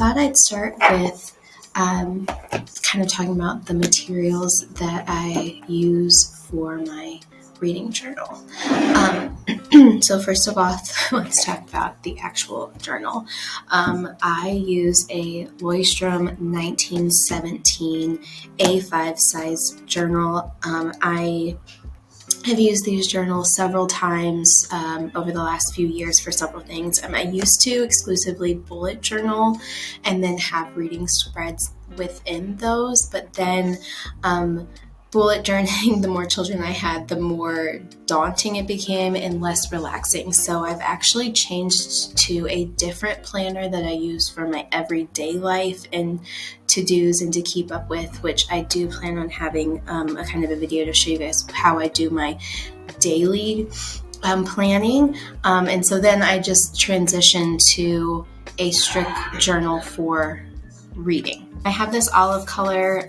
thought I'd start with kind of talking about the materials that I use for my reading journal. So first of all, let's talk about the actual journal. I use a Leuchtturm 1917 A5 size journal. I have used these journals several times over the last few years for several things. I used to exclusively bullet journal and then have reading spreads within those, but then bullet journaling, the more children I had, the more daunting it became and less relaxing. So I've actually changed to a different planner that I use for my everyday life and to-dos and to keep up with, which I do plan on having a kind of a video to show you guys how I do my daily planning. And so then I just transitioned to a strict journal for reading. I have this olive color.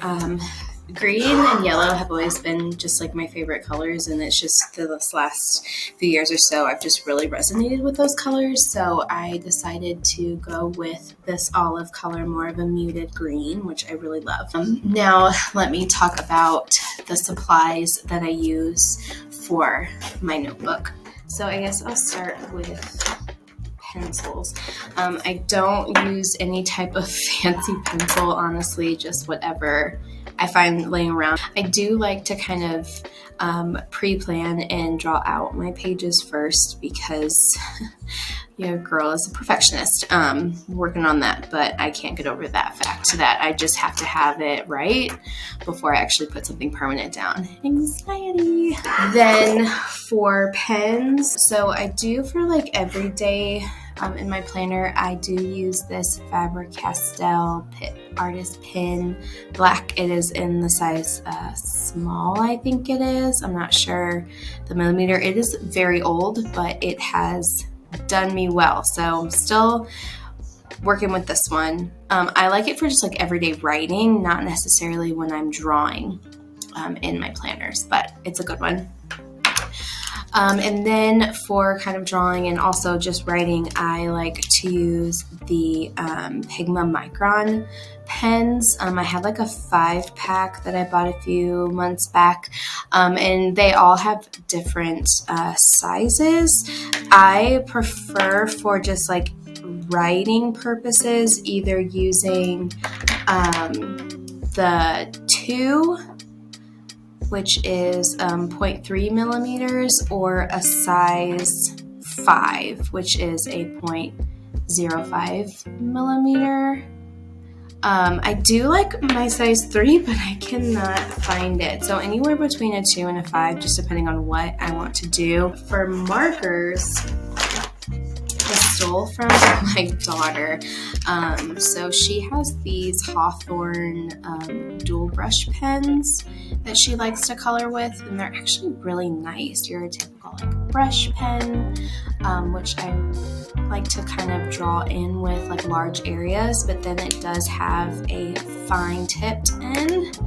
Green and yellow have always been just like my favorite colors, and it's just this last few years or so I've just really resonated with those colors, so I decided to go with this olive color, more of a muted green, which I really love. Now let me talk about the supplies that I use for my notebook. So I guess I'll start with pencils. I don't use any type of fancy pencil, honestly, just whatever I find laying around. I do like to kind of pre-plan and draw out my pages first because your girl is a perfectionist. Working on that, but I can't get over that fact that I just have to have it right before I actually put something permanent down. Anxiety. Then for pens, so I do for like everyday in my planner, I do use this Faber Castell Pitt artist pen, black. It is in the size small, I think it is. I'm not sure the millimeter. It is very old, but it has done me well. So I'm still working with this one. I like it for just like everyday writing, not necessarily when I'm drawing in my planners, but it's a good one. And then for kind of drawing and also just writing, I like to use the Pigma Micron pens. I have like a 5-pack that I bought a few months back, and they all have different sizes. I prefer for just like writing purposes, either using the 2, which is 0.3 millimeters, or a size 5, which is a 0.05 millimeter. I do like my size 3, but I cannot find it. So anywhere between a 2 and a 5, just depending on what I want to do. For markers, I stole from my daughter. So she has these Hethorne dual brush pens that she likes to color with, and they're actually really nice. Your typical like brush pen, which I like to kind of draw in with like large areas, but then it does have a fine tipped end,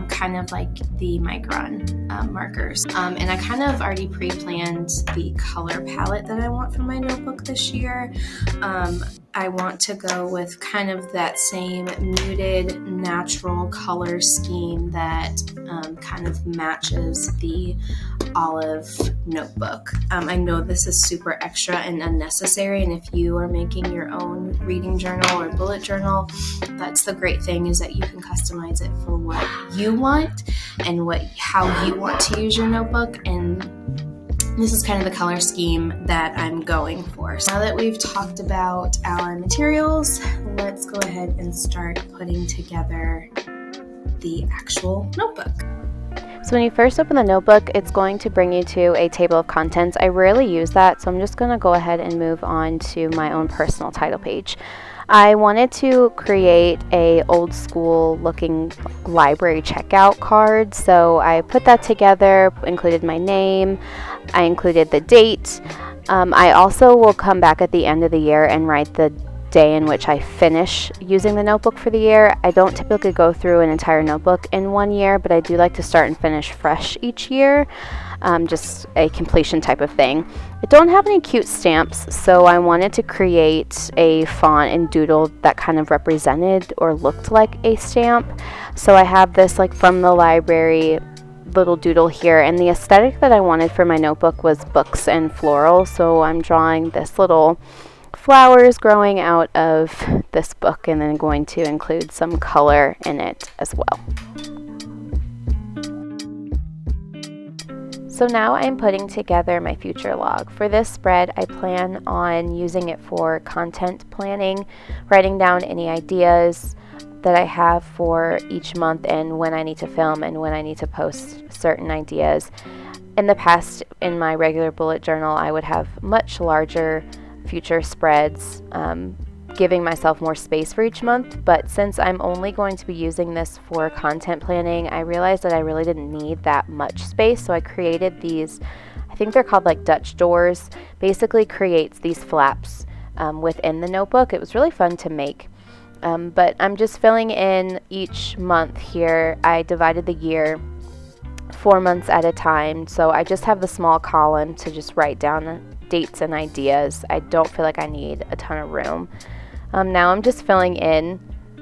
kind of like the Micron markers. And I kind of already pre-planned the color palette that I want for my notebook this year. I want to go with kind of that same muted natural color scheme that kind of matches the olive notebook. I know this is super extra and unnecessary, and if you are making your own reading journal or bullet journal, that's the great thing, is that you can customize it for what you want and how you want to use your notebook. And this is kind of the color scheme that I'm going for. So now that we've talked about our materials, let's go ahead and start putting together the actual notebook. So when you first open the notebook, it's going to bring you to a table of contents. I rarely use that, so I'm just going to go ahead and move on to my own personal title page. I wanted to create a old school looking library checkout card, so I put that together, included my name, I included the date. I also will come back at the end of the year and write the day in which I finish using the notebook for the year. I don't typically go through an entire notebook in one year, but I do like to start and finish fresh each year, just a completion type of thing. I don't have any cute stamps, so I wanted to create a font and doodle that kind of represented or looked like a stamp. So I have this like from the library little doodle here, and the aesthetic that I wanted for my notebook was books and floral, so I'm drawing this little flowers growing out of this book and then going to include some color in it as well. So now I'm putting together my future log. For this spread, I plan on using it for content planning, writing down any ideas that I have for each month and when I need to film and when I need to post certain ideas. In the past, in my regular bullet journal, I would have much larger future spreads, giving myself more space for each month, but since I'm only going to be using this for content planning, I realized that I really didn't need that much space, so I created these, I think they're called like Dutch doors, basically creates these flaps within the notebook. It was really fun to make. But I'm just filling in each month here. I divided the year 4 months at a time, so I just have the small column to just write down dates and ideas. I don't feel like I need a ton of room. Now I'm just filling in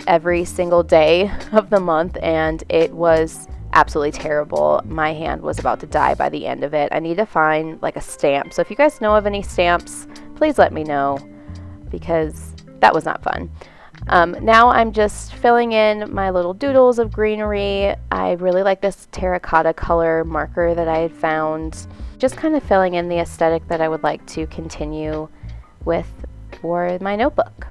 every single day of the month, and it was absolutely terrible. My hand was about to die by the end of it. I need to find like a stamp. So if you guys know of any stamps, please let me know, because that was not fun. Now I'm just filling in my little doodles of greenery. I really like this terracotta color marker that I had found. Just kind of filling in the aesthetic that I would like to continue with for my notebook.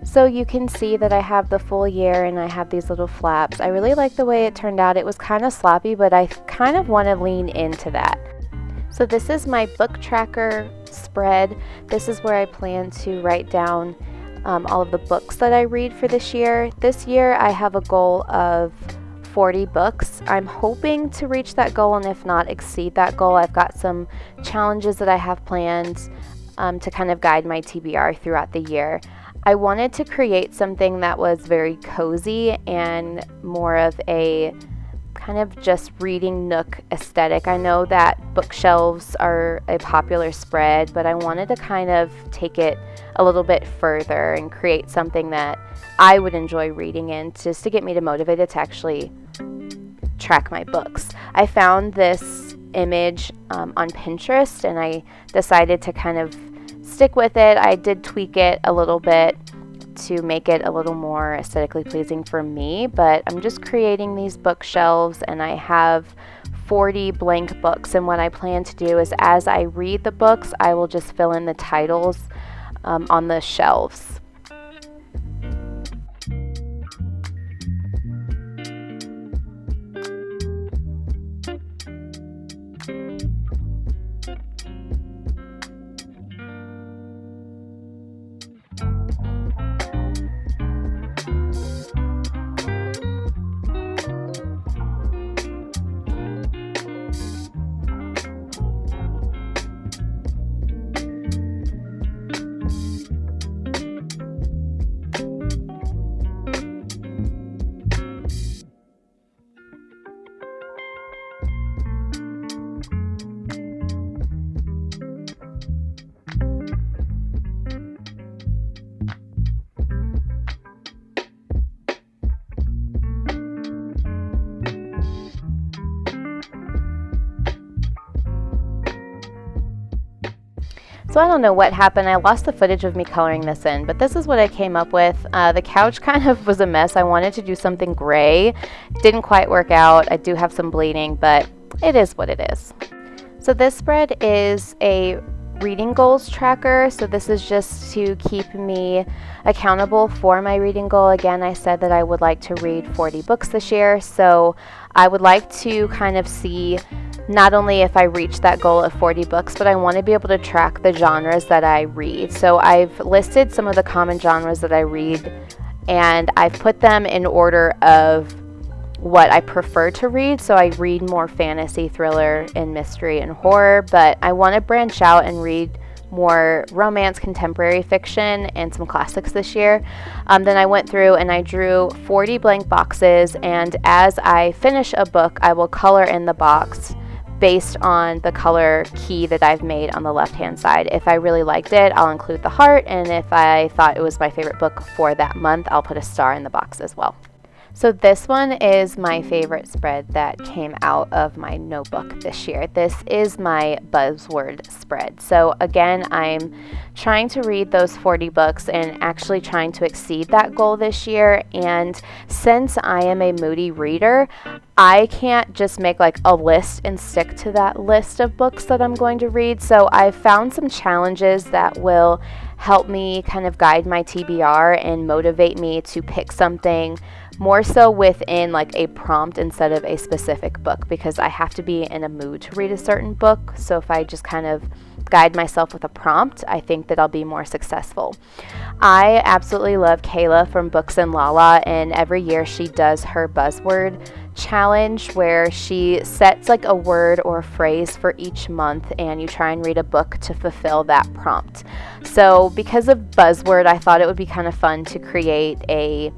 So you can see that I have the full year and I have these little flaps. I really like the way it turned out. It was kind of sloppy, but I kind of want to lean into that. So this is my book tracker spread. This is where I plan to write down all of the books that I read for this year. This year I have a goal of 40 books. I'm hoping to reach that goal, and if not, exceed that goal. I've got some challenges that I have planned to kind of guide my TBR throughout the year. I wanted to create something that was very cozy and more of a kind of just reading nook aesthetic. I know that bookshelves are a popular spread, but I wanted to kind of take it a little bit further and create something that I would enjoy reading in, just to get me motivated to actually track my books. I found this image on Pinterest, and I decided to kind of stick with it. I did tweak it a little bit to make it a little more aesthetically pleasing for me, but I'm just creating these bookshelves, and I have 40 blank books, and what I plan to do is as I read the books, I will just fill in the titles on the shelves. So I don't know what happened. I lost the footage of me coloring this in, but this is what I came up with. The couch kind of was a mess. I wanted to do something gray. Didn't quite work out. I do have some bleeding, but it is what it is. So this spread is a reading goals tracker. So this is just to keep me accountable for my reading goal. Again, I said that I would like to read 40 books this year. So I would like to kind of see not only if I reach that goal of 40 books, but I want to be able to track the genres that I read. So I've listed some of the common genres that I read, and I've put them in order of what I prefer to read. So I read more fantasy, thriller, and mystery and horror, but I want to branch out and read more romance, contemporary fiction, and some classics this year. Then I went through and I drew 40 blank boxes, and as I finish a book, I will color in the box based on the color key that I've made on the left-hand side. If I really liked it, I'll include the heart, and if I thought it was my favorite book for that month, I'll put a star in the box as well. So this one is my favorite spread that came out of my notebook this year. This is my buzzword spread. So again, I'm trying to read those 40 books and actually trying to exceed that goal this year. And since I am a moody reader, I can't just make like a list and stick to that list of books that I'm going to read. So I've found some challenges that will help me kind of guide my TBR and motivate me to pick something more so within like a prompt instead of a specific book, because I have to be in a mood to read a certain book. So if I just kind of guide myself with a prompt, I think that I'll be more successful. I absolutely love Kayla from Books and Lala, and every year she does her buzzword challenge where she sets like a word or a phrase for each month, and you try and read a book to fulfill that prompt. So because of buzzword, I thought it would be kind of fun to create a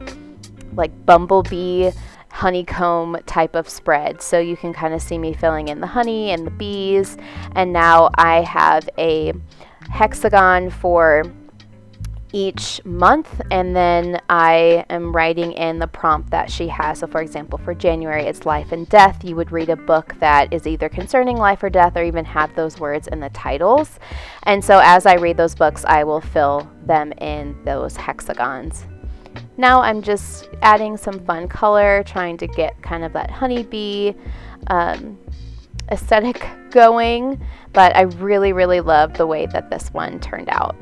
like bumblebee honeycomb type of spread. So you can kind of see me filling in the honey and the bees. And now I have a hexagon for each month, and then I am writing in the prompt that she has. So for example, for January, it's life and death. You would read a book that is either concerning life or death, or even have those words in the titles. And so as I read those books, I will fill them in those hexagons. Now I'm just adding some fun color, trying to get kind of that honeybee aesthetic going, but I really, really love the way that this one turned out.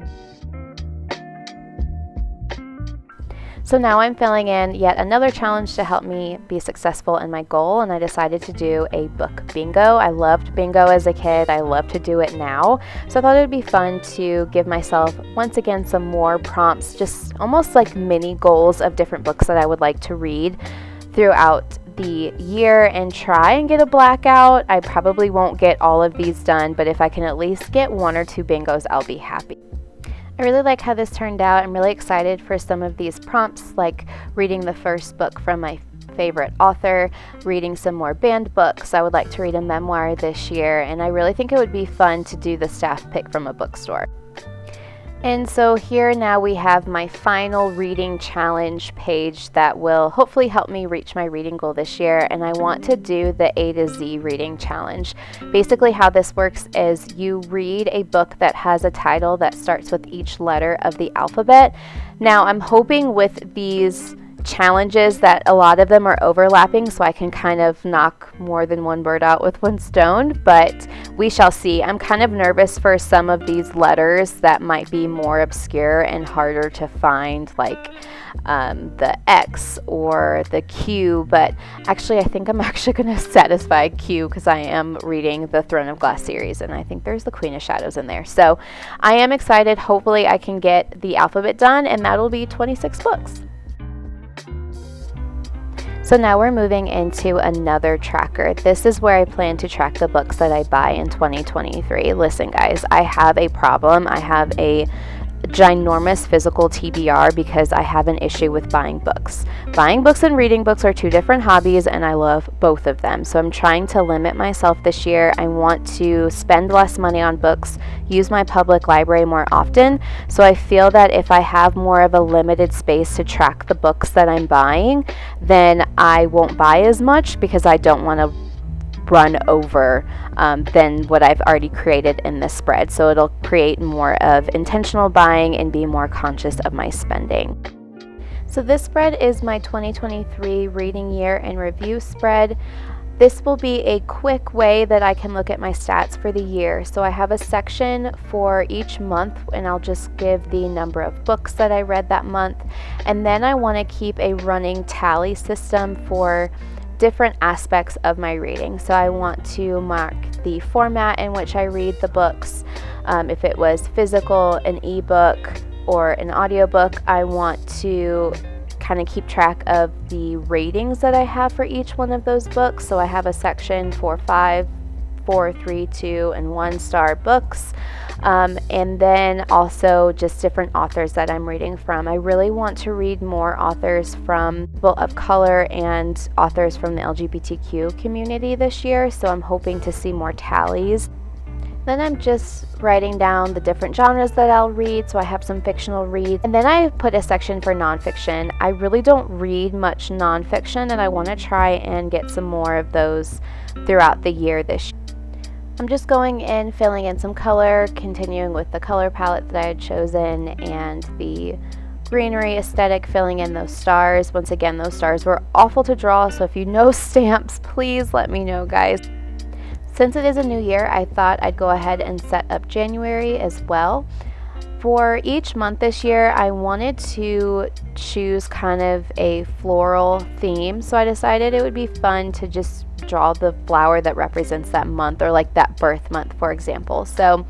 So now I'm filling in yet another challenge to help me be successful in my goal, and I decided to do a book bingo. I loved bingo as a kid. I love to do it now. So I thought it would be fun to give myself, once again, some more prompts, just almost like mini goals of different books that I would like to read throughout the year and try and get a blackout. I probably won't get all of these done, but if I can at least get one or two bingos, I'll be happy. I really like how this turned out. I'm really excited for some of these prompts, like reading the first book from my favorite author, reading some more banned books. I would like to read a memoir this year, and I really think it would be fun to do the staff pick from a bookstore. And so here now we have my final reading challenge page that will hopefully help me reach my reading goal this year, and I want to do the A to Z reading challenge. Basically how this works is you read a book that has a title that starts with each letter of the alphabet. Now I'm hoping with these challenges that a lot of them are overlapping, so I can kind of knock more than one bird out with one stone, but we shall see. I'm kind of nervous for some of these letters that might be more obscure and harder to find, like the X or the Q, but actually I think I'm actually going to satisfy Q because I am reading the Throne of Glass series, and I think there's the Queen of Shadows in there. So I am excited. Hopefully I can get the alphabet done, and that'll be 26 books. So now we're moving into another tracker. This is where I plan to track the books that I buy in 2023. Listen guys, I have a problem. I have a ginormous physical TBR because I have an issue with buying books. Buying books and reading books are two different hobbies, and I love both of them. So I'm trying to limit myself this year. I want to spend less money on books, use my public library more often. So I feel that if I have more of a limited space to track the books that I'm buying, then I won't buy as much because I don't want to run over than what I've already created in this spread. So it'll create more of intentional buying and be more conscious of my spending. So this spread is my 2023 reading year in review spread. This will be a quick way that I can look at my stats for the year. So I have a section for each month, and I'll just give the number of books that I read that month. And then I want to keep a running tally system for different aspects of my reading. So I want to mark the format in which I read the books. If it was physical, an ebook, or an audiobook, I want to kind of keep track of the ratings that I have for each one of those books. So I have a section for 5, 4, 3, 2, and 1 star books. And then also just different authors that I'm reading from. I really want to read more authors from people of color and authors from the LGBTQ community this year, so I'm hoping to see more tallies. Then I'm just writing down the different genres that I'll read, so I have some fictional reads. And then I put a section for nonfiction. I really don't read much nonfiction, and I want to try and get some more of those throughout the year this year. I'm just going in, filling in some color, continuing with the color palette that I had chosen, and the greenery aesthetic, filling in those stars. Once again, those stars were awful to draw, so if you know stamps, please let me know, guys. Since it is a new year, I thought I'd go ahead and set up January as well. For each month this year, I wanted to choose kind of a floral theme, so I decided it would be fun to just draw the flower that represents that month, or like that birth month, for example. So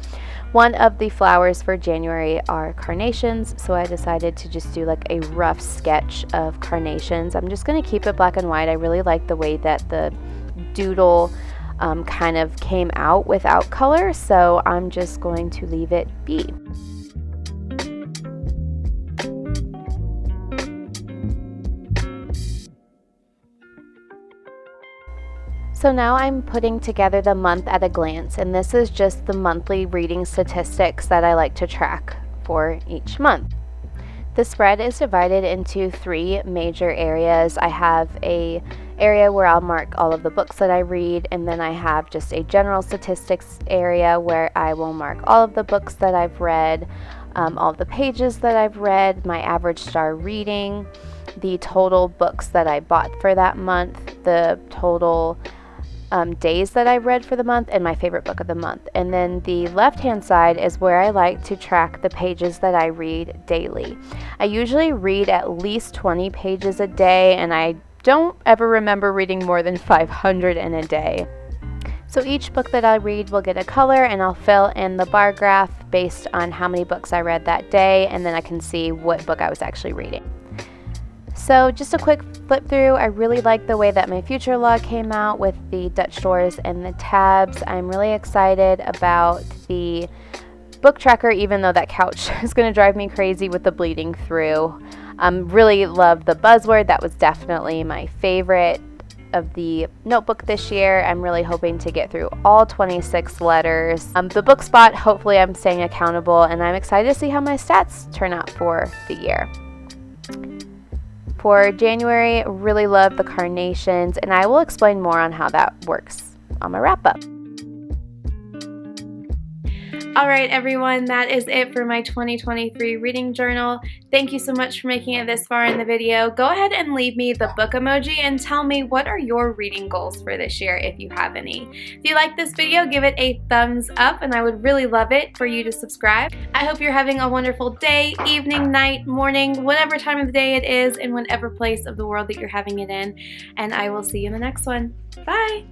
one of the flowers for January are carnations, so I decided to just do like a rough sketch of carnations. I'm just going to keep it black and white. I really like the way that the doodle kind of came out without color, so I'm just going to leave it be. So now I'm putting together the month at a glance, and this is just the monthly reading statistics that I like to track for each month. The spread is divided into 3 major areas. I have a area where I'll mark all of the books that I read, and then I have just a general statistics area where I will mark all of the books that I've read, all of the pages that I've read, my average star reading, the total books that I bought for that month, the total days that I read for the month, and my favorite book of the month. And then the left hand side is where I like to track the pages that I read daily. I usually read at least 20 pages a day, and I don't ever remember reading more than 500 in a day. So each book that I read will get a color, and I'll fill in the bar graph based on how many books I read that day, and then I can see what book I was actually reading. So just a quick flip through. I really like the way that my future log came out with the Dutch doors and the tabs. I'm really excited about the book tracker, even though that couch is going to drive me crazy with the bleeding through. Really love the buzzword. That was definitely my favorite of the notebook this year. I'm really hoping to get through all 26 letters. The book spot, hopefully I'm staying accountable, and I'm excited to see how my stats turn out for the year. For January, really love the carnations, and I will explain more on how that works on my wrap up. All right, everyone, that is it for my 2023 reading journal. Thank you so much for making it this far in the video. Go ahead and leave me the book emoji and tell me what are your reading goals for this year if you have any. If you like this video, give it a thumbs up, and I would really love it for you to subscribe. I hope you're having a wonderful day, evening, night, morning, whatever time of the day it is, in whatever place of the world that you're having it in, and I will see you in the next one. Bye!